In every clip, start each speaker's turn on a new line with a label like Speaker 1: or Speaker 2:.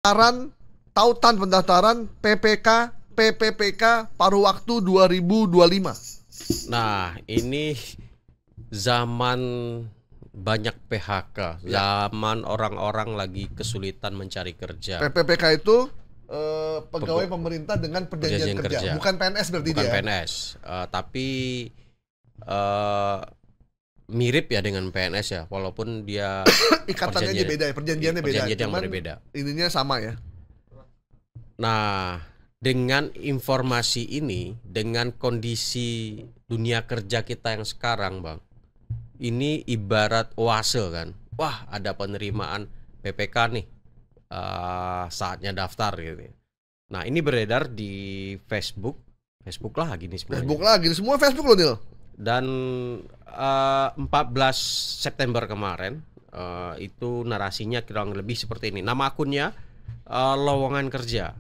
Speaker 1: Tautan pendaftaran PPK, PPPK paruh waktu 2025.
Speaker 2: Nah, ini zaman banyak PHK, zaman orang-orang lagi kesulitan mencari kerja.
Speaker 1: PPPK itu pegawai pemerintah dengan perjanjian kerja. Bukan PNS berarti
Speaker 2: bukan
Speaker 1: dia.
Speaker 2: PNS, tapi mirip ya dengan PNS ya, walaupun dia
Speaker 1: ikatannya aja beda, perjanjiannya beda.
Speaker 2: Cuman berbeda.
Speaker 1: Ininya sama ya.
Speaker 2: Nah, dengan informasi ini, dengan kondisi dunia kerja kita yang sekarang, Bang, ini ibarat oase kan. Wah, ada penerimaan PPK nih, saatnya daftar gitu. Nah, ini beredar di Facebook lah gini semuanya.
Speaker 1: Facebook lah gini, semua Facebook loh, Nil.
Speaker 2: Dan 14 September kemarin itu narasinya kurang lebih seperti ini. Nama akunnya lowongan kerja.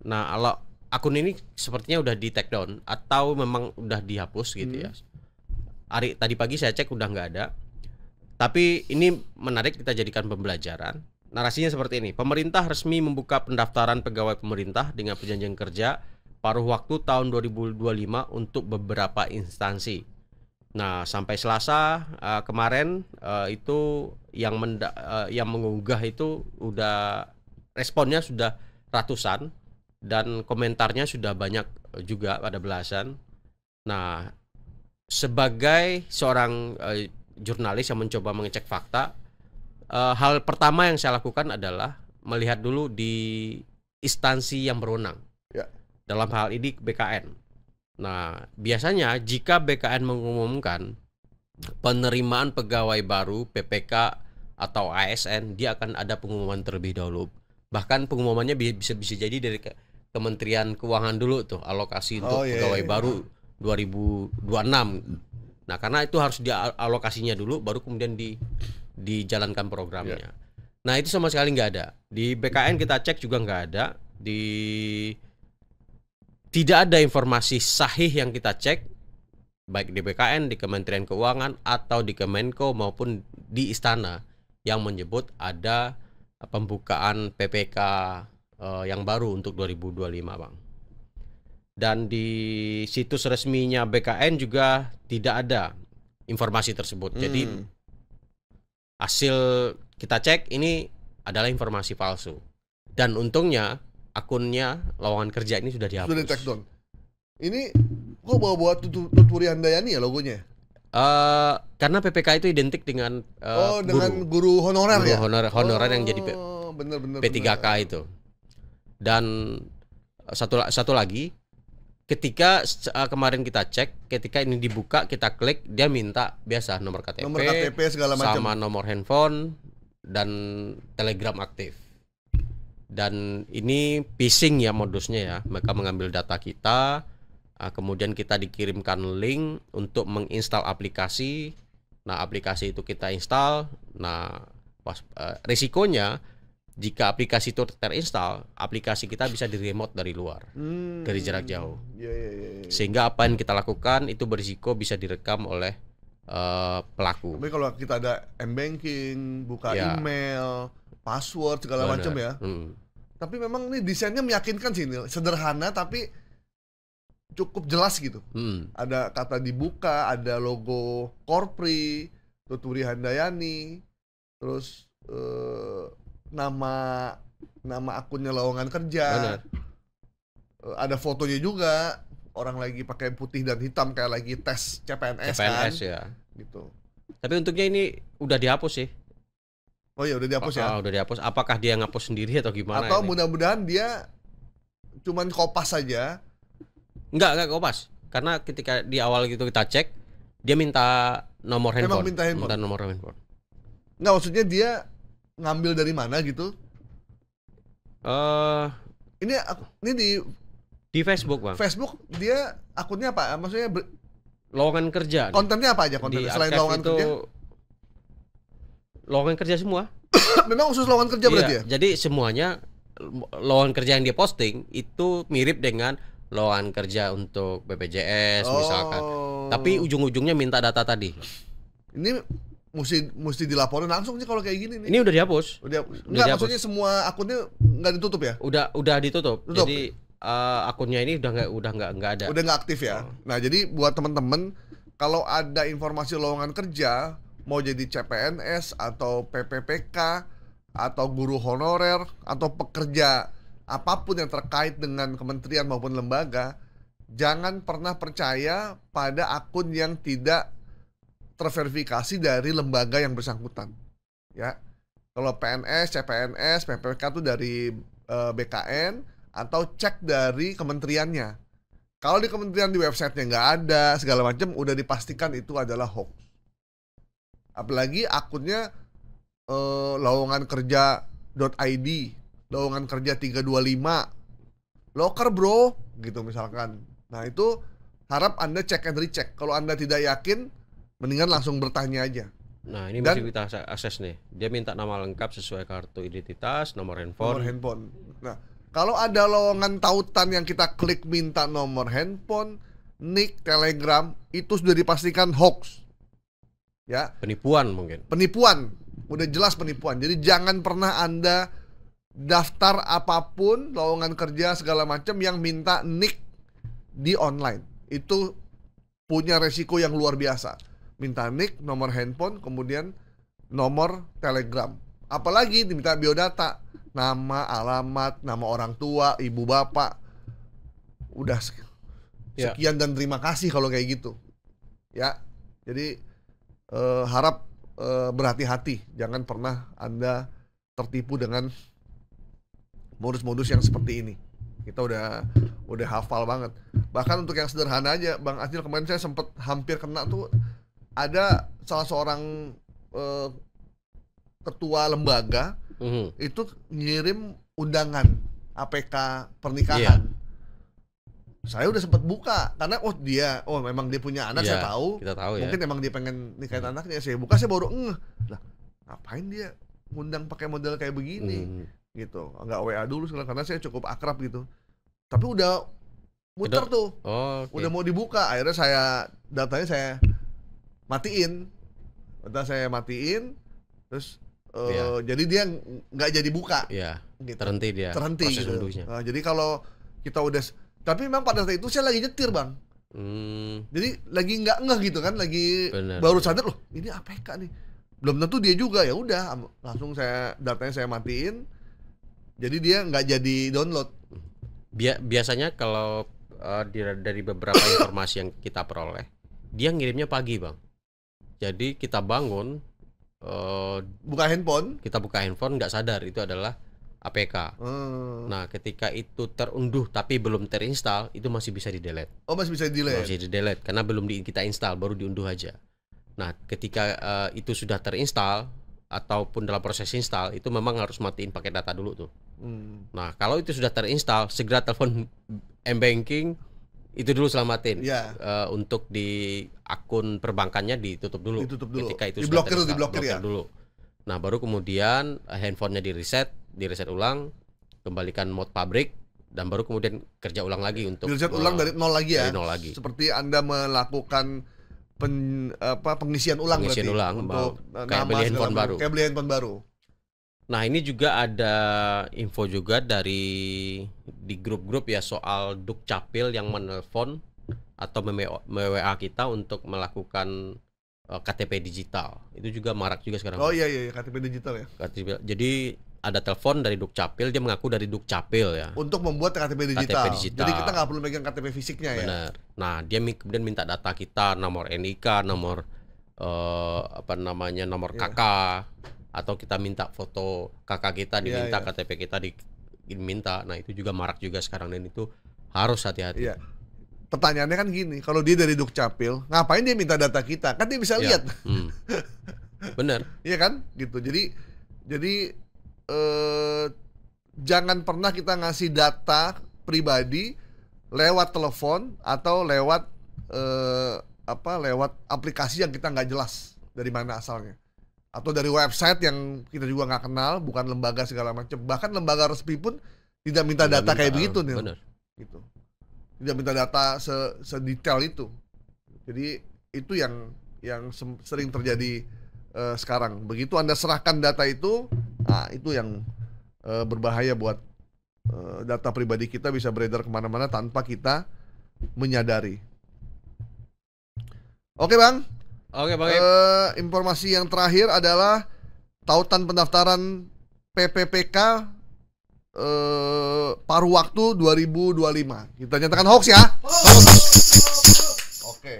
Speaker 2: Nah, kalau akun ini sepertinya udah di take down atau memang udah dihapus gitu ya. Tadi pagi saya cek udah nggak ada. Tapi ini menarik, kita jadikan pembelajaran. Narasinya seperti ini. Pemerintah resmi membuka pendaftaran pegawai pemerintah dengan perjanjian kerja paruh waktu tahun 2025 untuk beberapa instansi. Nah, sampai Selasa kemarin itu yang mengunggah itu udah responnya sudah ratusan dan komentarnya sudah banyak juga, pada belasan. Nah, sebagai seorang jurnalis yang mencoba mengecek fakta, hal pertama yang saya lakukan adalah melihat dulu di instansi yang berwenang. Dalam hal ini BKN. Nah, biasanya jika BKN mengumumkan penerimaan pegawai baru PPK atau ASN, dia akan ada pengumuman terlebih dahulu. Bahkan pengumumannya bisa jadi dari Kementerian Keuangan dulu tuh, alokasi untuk pegawai baru 2026. Nah, karena itu harus dialokasinya dulu, baru kemudian dijalankan programnya. Nah, itu sama sekali nggak ada. Di BKN kita cek juga nggak ada. Tidak ada informasi sahih yang kita cek, baik di BKN, di Kementerian Keuangan, atau di Kemenko maupun di Istana, yang menyebut ada pembukaan PPK yang baru untuk 2025, Bang. Dan di situs resminya BKN juga tidak ada informasi tersebut. Jadi hasil kita cek ini adalah informasi palsu. Dan untungnya akunnya lowongan kerja ini sudah dihapus.
Speaker 1: Sudah di-take down. Ini kok bawa-bawa Tuturi Handayani ya logonya?
Speaker 2: Karena PPK itu identik dengan
Speaker 1: dengan guru honorer ya?
Speaker 2: Honorer yang jadi P3K itu. Dan satu lagi, ketika kemarin kita cek, ketika ini dibuka, kita klik, dia minta biasa nomor KTP
Speaker 1: segala macam,
Speaker 2: sama nomor handphone dan Telegram aktif. Dan ini phishing ya modusnya ya. Mereka mengambil data kita, kemudian kita dikirimkan link untuk menginstal aplikasi. Nah, aplikasi itu kita install. Nah, risikonya jika aplikasi itu terinstall, aplikasi kita bisa di-remote dari luar, dari jarak jauh. Sehingga apa yang kita lakukan itu berisiko bisa direkam oleh pelaku.
Speaker 1: Tapi kalau kita ada m-banking, buka email, password segala macam ya. Tapi memang ini desainnya meyakinkan sih, sederhana tapi cukup jelas gitu. Ada kata dibuka, ada logo Korpri, Tuturi Handayani, terus nama akunnya lowongan kerja. Ada fotonya juga, orang lagi pakai putih dan hitam kayak lagi tes CPNS kan.
Speaker 2: Ya.
Speaker 1: Gitu.
Speaker 2: Tapi untuknya ini udah dihapus sih.
Speaker 1: Oh ya, udah dihapus ya?
Speaker 2: Udah dihapus. Apakah dia ngapus sendiri atau gimana?
Speaker 1: Atau mudah-mudahan dia cuman kopas saja.
Speaker 2: Enggak kopas. Karena ketika di awal gitu kita cek, dia minta nomor handphone. Minta nomor handphone.
Speaker 1: Enggak, maksudnya dia ngambil dari mana gitu? Ini
Speaker 2: di Facebook, Bang.
Speaker 1: Facebook dia akunnya apa? Maksudnya
Speaker 2: lowongan kerja.
Speaker 1: Kontennya apa aja kontennya selain lowongan kerja?
Speaker 2: Lowongan kerja semua.
Speaker 1: Memang khusus lowongan kerja berarti ya?
Speaker 2: Jadi semuanya lowongan kerja yang dia posting itu mirip dengan lowongan kerja untuk BPJS misalkan. Tapi ujung-ujungnya minta data tadi.
Speaker 1: Ini mesti dilaporin langsung sih kalau kayak gini nih.
Speaker 2: Ini udah dihapus.
Speaker 1: Enggak, maksudnya semua akunnya nggak ditutup ya?
Speaker 2: Udah ditutup. Jadi akunnya ini udah nggak ada.
Speaker 1: Udah nggak aktif ya. Nah, jadi buat teman-teman kalau ada informasi lowongan kerja, mau jadi CPNS atau PPPK atau guru honorer atau pekerja apapun yang terkait dengan kementerian maupun lembaga, jangan pernah percaya pada akun yang tidak terverifikasi dari lembaga yang bersangkutan. Ya. Kalau PNS, CPNS, PPPK itu dari BKN atau cek dari kementeriannya. Kalau di kementerian di websitenya nggak ada segala macam, udah dipastikan itu adalah hoax. Apalagi akunnya lowongankerja.id, lowongan kerja 325, loker bro, gitu misalkan. Nah itu harap Anda cek and recheck. Kalau Anda tidak yakin, mendingan langsung bertanya aja.
Speaker 2: Nah ini masih kita akses nih. Dia minta nama lengkap sesuai kartu identitas, nomor handphone.
Speaker 1: Nah kalau ada lowongan tautan yang kita klik minta nomor handphone, nick, telegram, itu sudah dipastikan hoax. Ya.
Speaker 2: Penipuan mungkin.
Speaker 1: Penipuan, udah jelas penipuan. Jadi jangan pernah Anda daftar apapun, lowongan kerja segala macam yang minta nick di online. Itu punya resiko yang luar biasa. Minta nick, nomor handphone, kemudian nomor telegram. Apalagi diminta biodata, nama, alamat, nama orang tua, ibu bapak. Udah sekian dan terima kasih kalau kayak gitu. Ya. Jadi harap berhati-hati, jangan pernah Anda tertipu dengan modus-modus yang seperti ini. Kita udah hafal banget. Bahkan untuk yang sederhana aja, Bang Acil, kemarin saya sempat hampir kena tuh. Ada salah seorang ketua lembaga itu ngirim undangan APK pernikahan. Saya udah sempat buka karena memang dia punya anak, saya tahu.
Speaker 2: Kita tahu
Speaker 1: mungkin emang dia pengen nikahin anaknya. Saya buka, saya baru lah, ngapain dia ngundang pakai model kayak begini? Gitu, nggak WA dulu karena saya cukup akrab gitu. Tapi udah muter tuh, udah mau dibuka, akhirnya datanya saya matiin, terus jadi dia nggak jadi buka,
Speaker 2: gitu. Terhenti
Speaker 1: gitu. Nah, jadi kalau kita udah, tapi memang pada saat itu saya lagi nyetir Bang, jadi lagi nggak ngeh gitu kan, baru sadar loh ini APK nih, belum tentu dia juga, ya udah langsung datanya saya matiin. Jadi dia nggak jadi download.
Speaker 2: Biasanya kalau dari beberapa informasi yang kita peroleh, dia ngirimnya pagi Bang. Jadi kita bangun,
Speaker 1: buka handphone,
Speaker 2: nggak sadar itu adalah APK. Nah ketika itu terunduh tapi belum terinstall, itu masih bisa di-delete.
Speaker 1: Oh masih bisa di-delete?
Speaker 2: Masih di-delete karena belum kita install, baru diunduh aja. Nah ketika itu sudah terinstall ataupun dalam proses install, itu memang harus matiin pakai data dulu tuh. Nah kalau itu sudah terinstall, segera telepon M-Banking, itu dulu selamatin. Untuk di akun perbankannya ditutup dulu. Ketika itu sudah terinstall, diblokir dulu. Nah baru kemudian handphonenya di reset ulang, kembalikan mode pabrik, dan baru kemudian kerja ulang lagi untuk
Speaker 1: di reset ulang dari nol lagi ya.
Speaker 2: Dari nol lagi.
Speaker 1: Seperti Anda melakukan pengisian ulang
Speaker 2: untuk kayak beli handphone baru. Nah ini juga ada info juga di grup-grup ya soal Dukcapil yang menelpon atau WA kita untuk melakukan KTP digital. Itu juga marak juga sekarang.
Speaker 1: Oh iya KTP digital ya.
Speaker 2: Jadi ada telepon dari Dukcapil, dia mengaku dari Dukcapil ya.
Speaker 1: Untuk membuat KTP digital. Jadi kita nggak perlu megang KTP fisiknya ya.
Speaker 2: Benar. Nah dia kemudian minta data kita, nomor NIK, nomor nomor KK. Atau kita minta foto kakak kita diminta, KTP kita diminta. Nah itu juga marak juga sekarang, dan itu harus hati-hati.
Speaker 1: Pertanyaannya kan gini, kalau dia dari Dukcapil, ngapain dia minta data kita? Kan dia bisa lihat.
Speaker 2: Bener.
Speaker 1: Iya kan, gitu. Jadi jangan pernah kita ngasih data pribadi lewat telepon atau lewat aplikasi yang kita nggak jelas dari mana asalnya. Atau dari website yang kita juga nggak kenal, bukan lembaga segala macam. Bahkan lembaga resmi pun tidak minta data kayak begitu nih.
Speaker 2: Bener.
Speaker 1: Gitu. Tidak minta data sedetail itu. Jadi itu yang sering terjadi sekarang. Begitu Anda serahkan data itu, nah itu yang berbahaya buat data pribadi kita bisa beredar kemana-mana tanpa kita menyadari. Oke Bang.
Speaker 2: Oke Bang.
Speaker 1: Informasi yang terakhir adalah tautan pendaftaran PPPK paruh waktu 2025. Kita nyatakan hoax ya. Oke.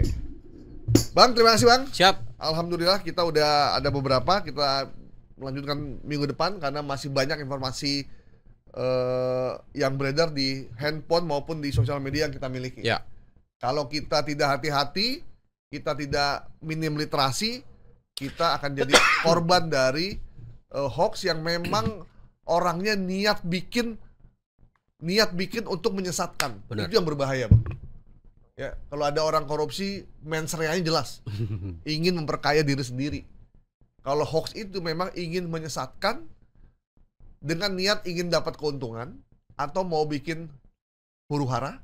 Speaker 1: Bang, terima kasih Bang.
Speaker 2: Siap.
Speaker 1: Alhamdulillah kita udah ada beberapa. Kita melanjutkan minggu depan karena masih banyak informasi yang beredar di handphone maupun di sosial media yang kita miliki.
Speaker 2: Ya.
Speaker 1: Kalau kita tidak hati-hati, kita tidak minim literasi, kita akan jadi korban dari hoax yang memang orangnya niat bikin untuk menyesatkan.
Speaker 2: Benar.
Speaker 1: Itu yang berbahaya, Bang. Ya, kalau ada orang korupsi, mensreanya jelas. Ingin memperkaya diri sendiri. Kalau hoax itu memang ingin menyesatkan dengan niat ingin dapat keuntungan, atau mau bikin huru-hara,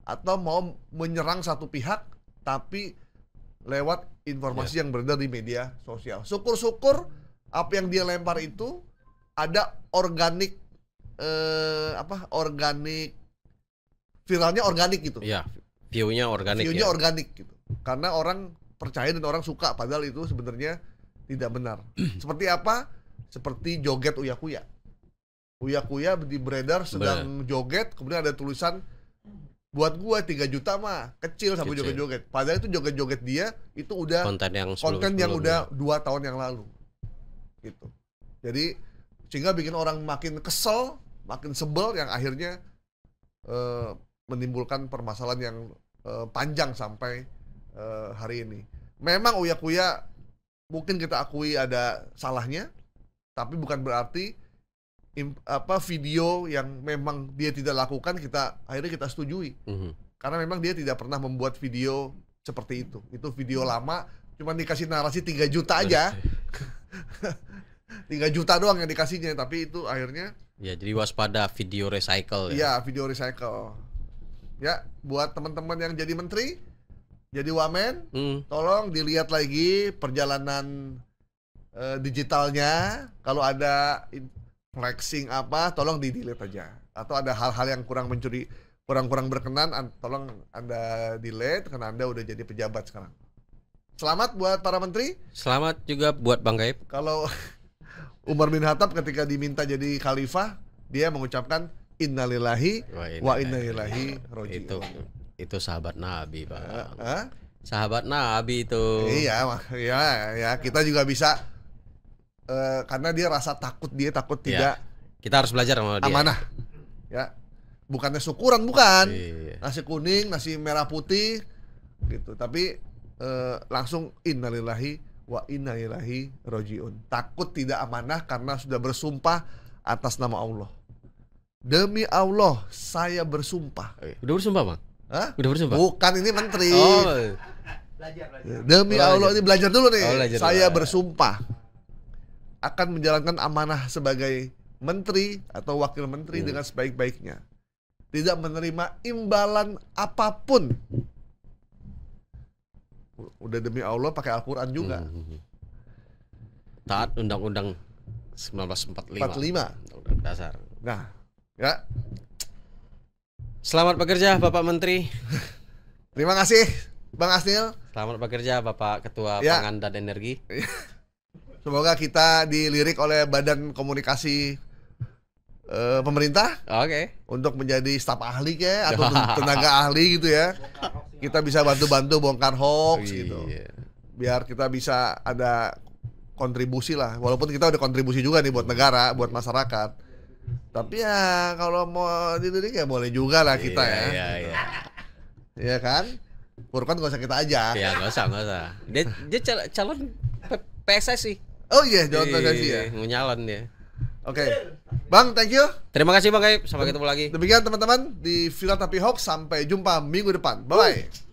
Speaker 1: atau mau menyerang satu pihak, tapi lewat informasi yang beredar di media sosial. Syukur-syukur apa yang dia lempar itu ada organik viralnya organik gitu.
Speaker 2: Iya, view-nya organik.
Speaker 1: View-nya organik gitu. Karena orang percaya dan orang suka, padahal itu sebenarnya tidak benar. Seperti apa? Seperti joget Uya-Kuya. Uya-Kuya beredar sedang joget, kemudian ada tulisan, buat gua 3 juta mah kecil sama joget-joget. Padahal itu joget-joget dia itu udah konten yang udah 2 tahun yang lalu. Gitu. Jadi sehingga bikin orang makin kesel, makin sebel, yang akhirnya menimbulkan permasalahan yang panjang sampai hari ini. Memang Uya-Kuya mungkin kita akui ada salahnya, tapi bukan berarti video yang memang dia tidak lakukan akhirnya kita setujui. Karena memang dia tidak pernah membuat video seperti itu. Itu video lama, cuma dikasih narasi 3 juta aja. 3 juta doang yang dikasihnya, tapi itu akhirnya
Speaker 2: ya, jadi waspada video recycle ya.
Speaker 1: Iya, video recycle. Ya, buat teman-teman yang jadi menteri, jadi wamen, tolong dilihat lagi perjalanan digitalnya. Kalau ada flexing apa, tolong di-delete aja. Atau ada hal-hal yang kurang berkenan, tolong Anda delete karena Anda udah jadi pejabat sekarang. Selamat buat para menteri. Selamat juga buat Bang Gaib. Kalau Umar bin Khattab ketika diminta jadi khalifah, dia mengucapkan innalillahi wa inna ilaihi raji'un. Itu sahabat Nabi, Bang. Sahabat Nabi itu. Iya, ya kita juga bisa karena dia rasa takut tidak. Kita harus belajar sama dia. Amanah. Ya. Bukannya syukuran, bukan. Nasi kuning, nasi merah putih gitu. Tapi langsung innalillahi wa inna ilaihi raji'un. Takut tidak amanah karena sudah bersumpah atas nama Allah. Demi Allah, saya bersumpah. Udah bersumpah, Bang? Hah? Udah bersumpah? Bukan, ini menteri. Belajar. Demi Allah, ini belajar dulu nih. Saya bersumpah akan menjalankan amanah sebagai menteri atau wakil menteri dengan sebaik-baiknya. Tidak menerima imbalan apapun. Udah demi Allah pakai Al-Quran juga. Taat Undang-Undang 1945. Undang-Undang Dasar. Nah, ya. Selamat bekerja Bapak Menteri. Terima kasih Bang Asnil. Selamat bekerja Bapak Ketua Pangan dan Energi. Semoga kita dilirik oleh Badan Komunikasi pemerintah. Untuk menjadi staf ahli atau tenaga ahli gitu ya. Kita bisa bantu-bantu bongkar hoax gitu. Biar kita bisa ada kontribusi lah. Walaupun kita udah kontribusi juga nih buat negara, buat masyarakat. Tapi ya kalau mau dilirik ya boleh juga lah kita ya. Iya kan? Purkon gak usah kita ajak. Iya, gak usah. Dia calon PSSI. Oh iya, calon PSSI ya. Mau nyalon dia. Oke. Bang, thank you. Terima kasih Bang Gaib. Sampai ketemu lagi. Demikian teman-teman di Villa Tapi Hoax. Sampai jumpa minggu depan. Bye-bye.